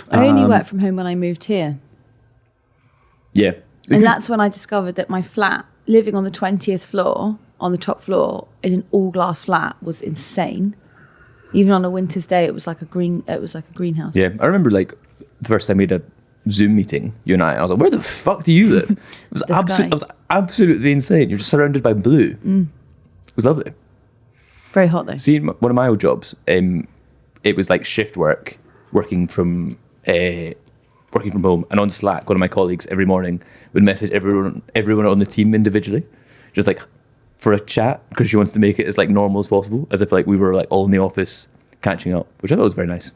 I only worked from home when I moved here. Yeah. And that's when I discovered that my flat, living on the 20th floor, on the top floor, in an all-glass flat, was insane. Even on a winter's day, it was like a greenhouse. Yeah, I remember like the first time we had a Zoom meeting, you and I was like, where the fuck do you live? It was, it was absolutely insane. You're just surrounded by blue. It was lovely. Very hot though. See, one of my old jobs, it was like shift work, working from home, and on Slack, one of my colleagues every morning would message everyone on the team individually, just like for a chat, because she wants to make it as like normal as possible, as if like we were like all in the office catching up, which I thought was very nice.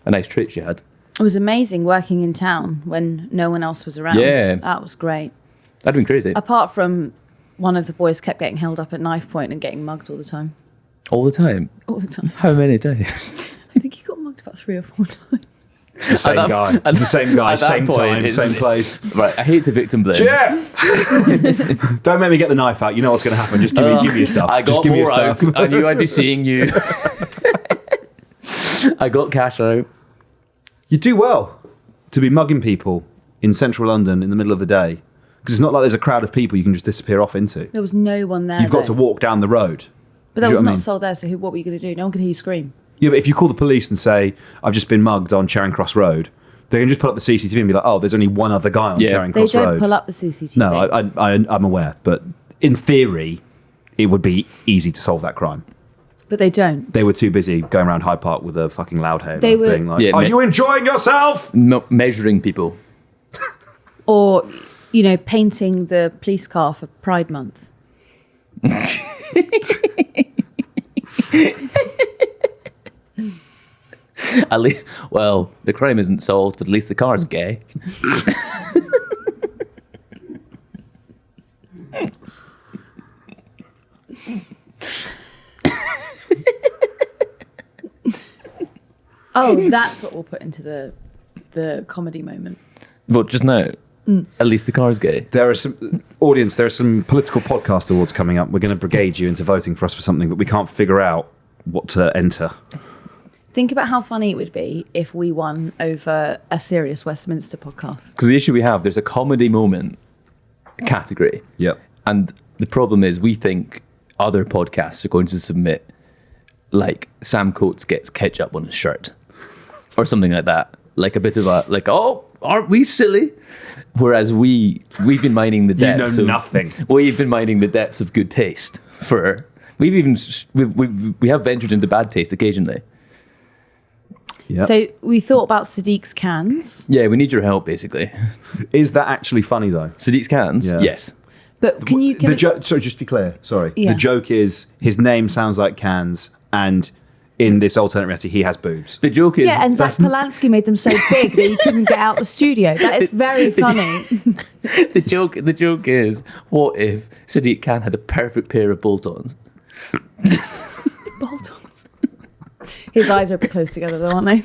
A nice trait she had. It was amazing working in town when no one else was around. Yeah. That was great. That'd been crazy. Apart from one of the boys kept getting held up at knife point and getting mugged all the time. All the time? All the time. How many times? I think he got mugged about 3 or 4 times. The same guy. The same guy. Same time. Same place. Right. I hate to victim blame. Jeff! Don't make me get the knife out. You know what's going to happen. Just give me your stuff. I got Just give me your more stuff. out. I knew I'd be seeing you. I got cash out. You do well to be mugging people in central London in the middle of the day, because it's not like there's a crowd of people you can just disappear off into. There was no one there. You've got to walk down the road. But that was not sold there, so what were you going to do? No one could hear you scream. Yeah, but if you call the police and say, I've just been mugged on Charing Cross Road, they can just pull up the CCTV and be like, oh, there's only one other guy on Charing Cross Road. They don't pull up the CCTV. No, I'm aware. But in theory, it would be easy to solve that crime. But they don't. They were too busy going around Hyde Park with a fucking loud hair. They were being like, are you enjoying yourself? Measuring people. Or, painting the police car for Pride Month. Well, the crime isn't solved, but at least the car's gay. Oh, that's what we'll put into the comedy moment. But just now, at least the car's gay. There are some political podcast awards coming up. We're going to brigade you into voting for us for something, but we can't figure out what to enter. Think about how funny it would be if we won over a serious Westminster podcast. Because the issue we have, there's a comedy moment category. Yep. And the problem is we think other podcasts are going to submit like Sam Coates gets ketchup on his shirt or something like that. Like a bit of a, like, oh, aren't we silly? Whereas we've been mining the depths you know of nothing. We've been mining the depths of good taste for, we have ventured into bad taste occasionally. Yep. So we thought about Sadiq's cans. Yeah, we need your help, basically. Is that actually funny, though? Sadiq's cans? Yeah. Yes. But can you give sorry, just to be clear, sorry. Yeah. The joke is his name sounds like cans, and in this alternate reality, he has boobs. The joke is... Yeah, and Zach Polanski made them so big that he couldn't get out the studio. That is very funny. The joke is, what if Sadiq Khan had a perfect pair of bolt-ons? Bolt-ons. His eyes are a bit close together, though, aren't they?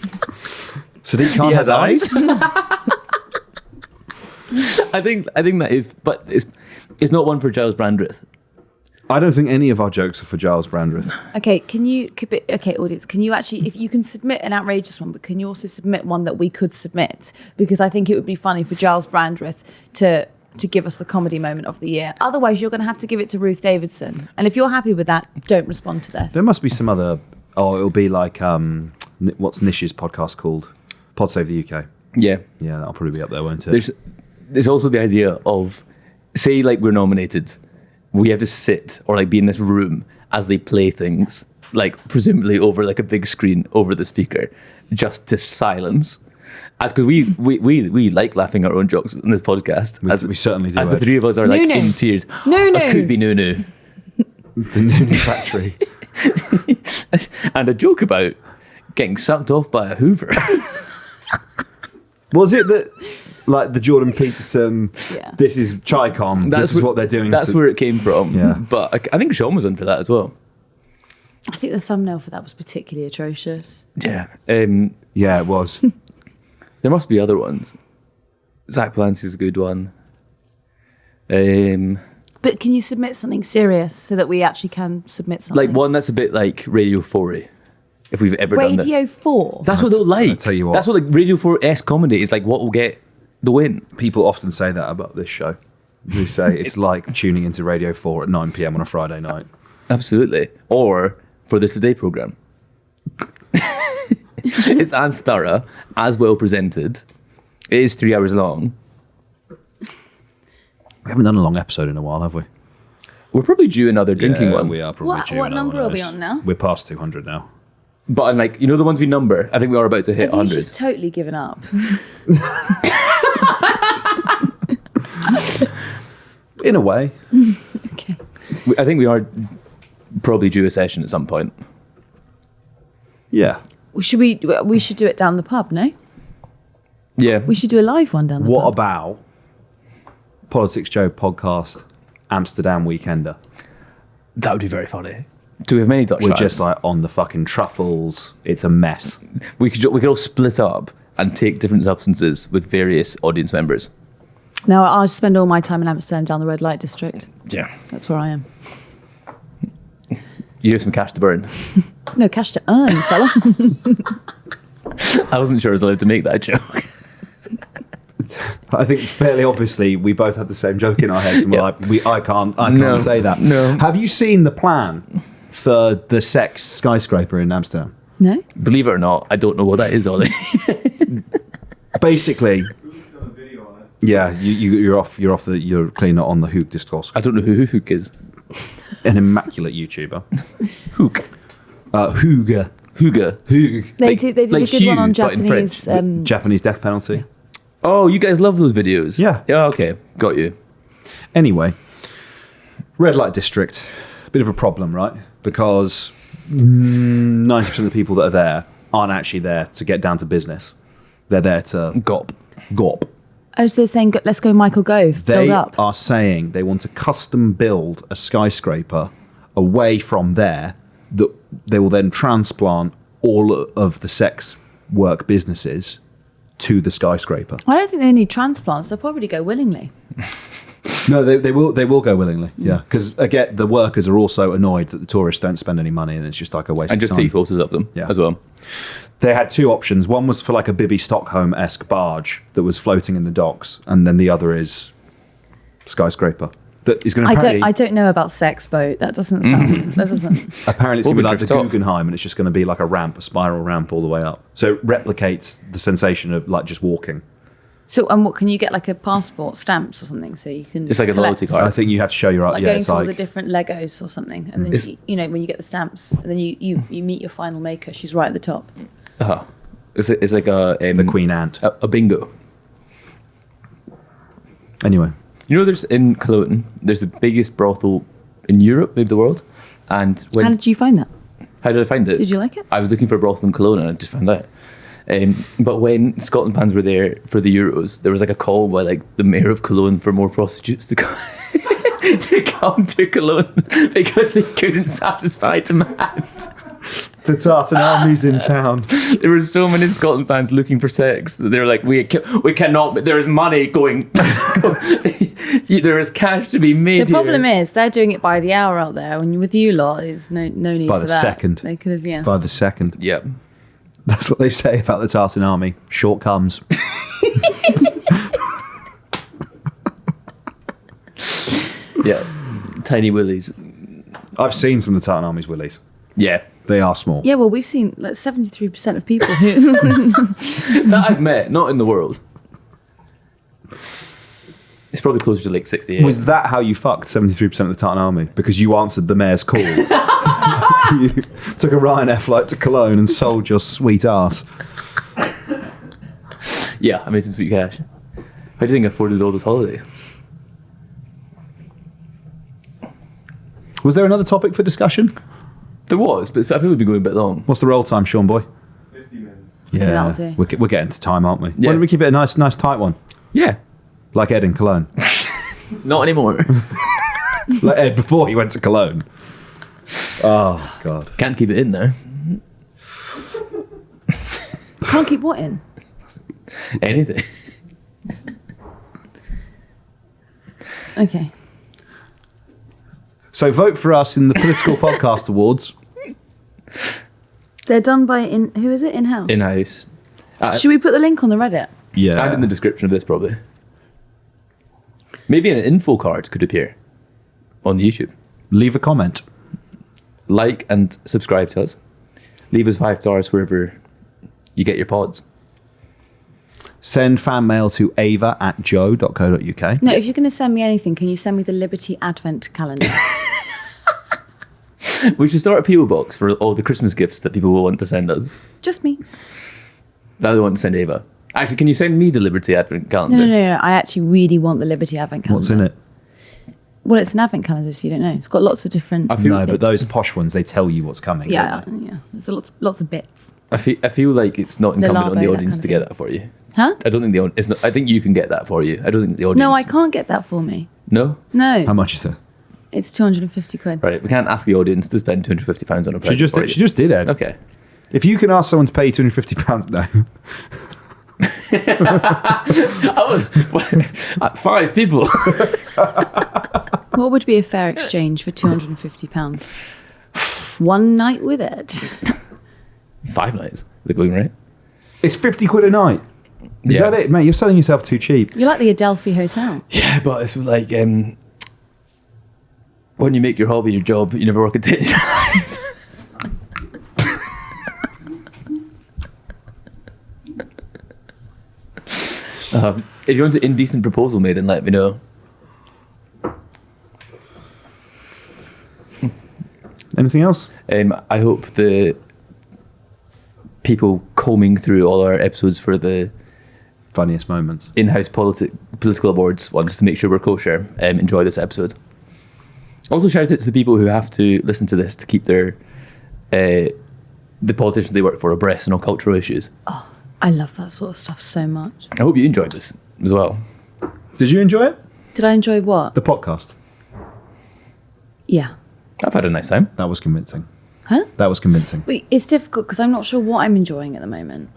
Sadiq Khan has eyes? I think that is, but it's not one for Giles Brandreth. I don't think any of our jokes are for Giles Brandreth. Okay, audience, can you actually, if you can submit an outrageous one, but can you also submit one that we could submit? Because I think it would be funny for Giles Brandreth to to give us the comedy moment of the year. Otherwise, you're going to have to give it to Ruth Davidson. And if you're happy with that, don't respond to this. There must be some other. Oh, it'll be like what's Nish's podcast called? Pod Save the UK. Yeah. Yeah, that'll probably be up there, won't it? There's also the idea of, say, like we're nominated, we have to sit or like be in this room as they play things, like presumably over like a big screen over the speaker, just to silence. Because we like laughing at our own jokes in this podcast. We certainly do. As the three of us are like Nunu. in tears. Nunu. It could be Nunu. The Nunu Factory. And a joke about getting sucked off by a Hoover. Was it that, like the Jordan Peterson, this is Chicom, this is what they're doing? That's where it came from. Yeah. But I think Sean was in for that as well. I think the thumbnail for that was particularly atrocious. Yeah. Yeah, it was. There must be other ones. Zach Palancy's a good one. But can you submit something serious so that we actually can submit something? Like one that's a bit like Radio 4, if we've ever done that. Radio 4? That's what they'll like. I'll tell you what. That's what like Radio 4-esque comedy is like. What will get the win? People often say that about this show. They say it's like tuning into Radio 4 at 9 p.m. on a Friday night. Absolutely. Or for the Today programme. It's as thorough, as well presented. It is 3 hours long. We haven't done a long episode in a while, have we? We're probably due another drinking one. We are probably due What another number one are of we those. on now? We're past 200 now. But like, you know the ones we number? I think we are about to hit Have you 100. just totally given up? In a way. Okay. I think we are probably due a session at some point. Yeah. We should do it down the pub, no? Yeah. We should do a live one down the What pub. about PoliticsJOE podcast Amsterdam Weekender? That would be very funny. Do we have many Dutch We're fans? just like on the fucking truffles. It's a mess. We could all split up and take different substances with various audience members. No, I'll spend all my time in Amsterdam down the red light district. Yeah. That's where I am. You have some cash to burn. No, cash to earn, fella. I wasn't sure I was allowed to make that joke. I think fairly obviously we both had the same joke in our heads, and we're like, I can't No. say that. No. Have you seen the plan for the sex skyscraper in Amsterdam? No? Believe it or not, I don't know what that is, Ollie. Basically, yeah, you're clearly not on the Hook discourse. I don't know who Hook is. An immaculate YouTuber. Hook. Hooga. Hooga. Hoog. They Like- did a like good one on Hugh, but in Japanese. Japanese death penalty. Oh, you guys love those videos. Yeah. Yeah, okay. Got you. Anyway, red light district, a bit of a problem, right? Because 90% of the people that are there aren't actually there to get down to business. They're there to Gop. gawp. I was saying, let's go Michael Gove. They Build up. are saying they want to custom build a skyscraper away from there that they will then transplant all of the sex work businesses to the skyscraper. I don't think they need transplants. They'll probably go willingly. No, they will go willingly. Yeah, because again, the workers are also annoyed that the tourists don't spend any money, and it's just like a waste And of just time. take photos of them as well. They had two options. One was for like a Bibby Stockholm-esque barge that was floating in the docks, and then the other is skyscraper that is going to I don't know about sex boat. That doesn't sound. That doesn't. apparently it's going to be like the Drift off. Guggenheim, and it's just going to be like a spiral ramp all the way up. So it replicates the sensation of like just walking. So, and what can you get like a passport stamps or something so you can? It's like a collect? loyalty card. I think you have to show your Like yeah. going It's to all like the different Legos or something, and then It's- you know when you get the stamps, and then you meet your final maker. She's right at the top. Uh-huh. It's like the Queen Ant. a bingo. Anyway, You know, there's in Cologne, there's the biggest brothel in Europe, maybe the world. And when How did you find that? how did I find it? Did you like it? I was looking for a brothel in Cologne and I just found out. But when Scotland fans were there for the Euros, there was like a call by like the mayor of Cologne for more prostitutes to come to come to Cologne because they couldn't satisfy demand. the Tartan Army's in town. There were so many Scotland fans looking for sex that they were like, we cannot. There is money going. There is cash to be made. The problem here. is they're doing it by the hour out there. When you're with you lot, there's no need By for the that. second. They could have, yeah. By the second. Yeah. That's what they say about the Tartan Army. Short comes. Yeah, tiny willies. I've seen some of the Tartan Army's willies. Yeah, They are small. Yeah, well, we've seen like 73% of people who. that I've met, not in the world. It's probably closer to like 68. Was that how you fucked 73% of the Tartan Army? Because you answered the mayor's call. You took a Ryanair flight to Cologne and sold your sweet ass. Yeah, I made some sweet cash. How do you think I afforded all those holidays? Was there another topic for discussion? There was, but I think we'd be going a bit long. What's the roll time, Sean boy? 50 minutes. Yeah, that'll do. we're getting to time, aren't we? Yeah. Why don't we keep it a nice tight one? Yeah, Like Ed in Cologne. not anymore. Like Ed before he went to Cologne. Oh, God. Can't keep it in there. Can't keep what in? Anything. Okay. So vote for us in the Political Podcast Awards. They're done by who is it? In-house. In-house. Should we put the link on the Reddit? Yeah. And in the description of this, probably. Maybe an info card could appear on the YouTube. Leave a comment. Like and subscribe to us. Leave us 5 stars wherever you get your pods. Send fan mail to ava@joe.co.uk. No, if you're going to send me anything, can you send me the Liberty Advent calendar? We should start a PO box for all the Christmas gifts that people will want to send us. Just me. That they want to send Ava. Actually, can you send me the Liberty Advent calendar? No. I actually really want the Liberty Advent calendar. What's in it? Well, it's an Advent calendar, so you don't know. It's got lots of different. I feel- No, but those posh ones, they tell you what's coming. Yeah, don't they? yeah. There's lots of bits. I feel like it's not incumbent on the Labo, that audience kind to of get thing. that for you. Huh? I don't think it's not. I think you can get that for you. I don't think the audience. No, I can't get that for me. No. No, How much is it? it's 250 quid. Right, we can't ask the audience to spend £250 on a present for you. She just did, Ed. Okay. If you can ask someone to pay you £250, no. Oh, 5 people. What would be a fair exchange for £250? One night with it. 5 nights. They're going right. It's 50 quid a night. Is Yeah. that it, mate? You're selling yourself too cheap. You're like the Adelphi Hotel. Yeah, but it's like when you make your hobby your job, you never work a day in your life. If you want an indecent proposal made, then let me know. Anything else? I hope the people combing through all our episodes for the Funniest moments. in-house political awards ones to make sure we're kosher enjoy this episode. Also, shout out to the people who have to listen to this to keep their the politicians they work for abreast on all cultural issues. I love that sort of stuff so much. I hope you enjoyed this as well. Did you enjoy it? Did I enjoy what? The podcast. Yeah. I've had a nice time. That was convincing. Huh? That was convincing. Wait, it's difficult because I'm not sure what I'm enjoying at the moment.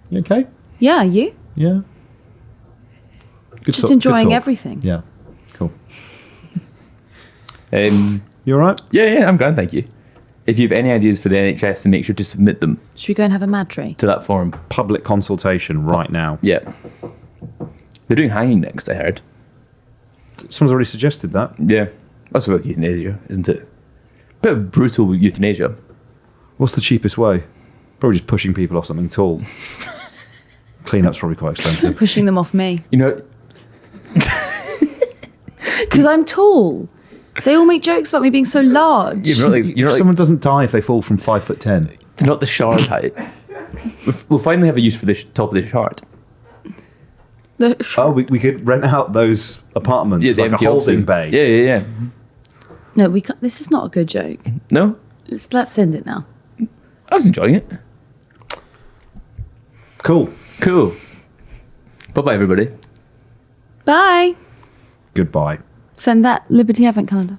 You okay? Yeah, you? Yeah. Good Just talk- good enjoying talk. everything. Yeah. Cool. You all right? Yeah, I'm grand, thank you. If you have any ideas for the NHS, then make sure to submit them Should we go and have a mad tree? to that form. Public consultation right now. Yeah. They're doing hanging next, I heard. Someone's already suggested that. Yeah. That's like euthanasia, isn't it? Bit of brutal euthanasia. What's the cheapest way? Probably just pushing people off something tall. Cleanup's probably quite expensive. Pushing them off me. You know, Because I'm tall. They all make jokes about me being so large. you're not like Someone doesn't die if they fall from 5'10". it's not the shard height. We'll finally have a use for the top of the shard. Oh, we could rent out those apartments. Yeah, It's the like a empty holding offices. bay. Yeah. No, we can't. This is not a good joke. No, Let's end it now. I was enjoying it. Cool. Cool. Bye-bye, everybody. Bye. Goodbye. Send that Liberty Advent calendar.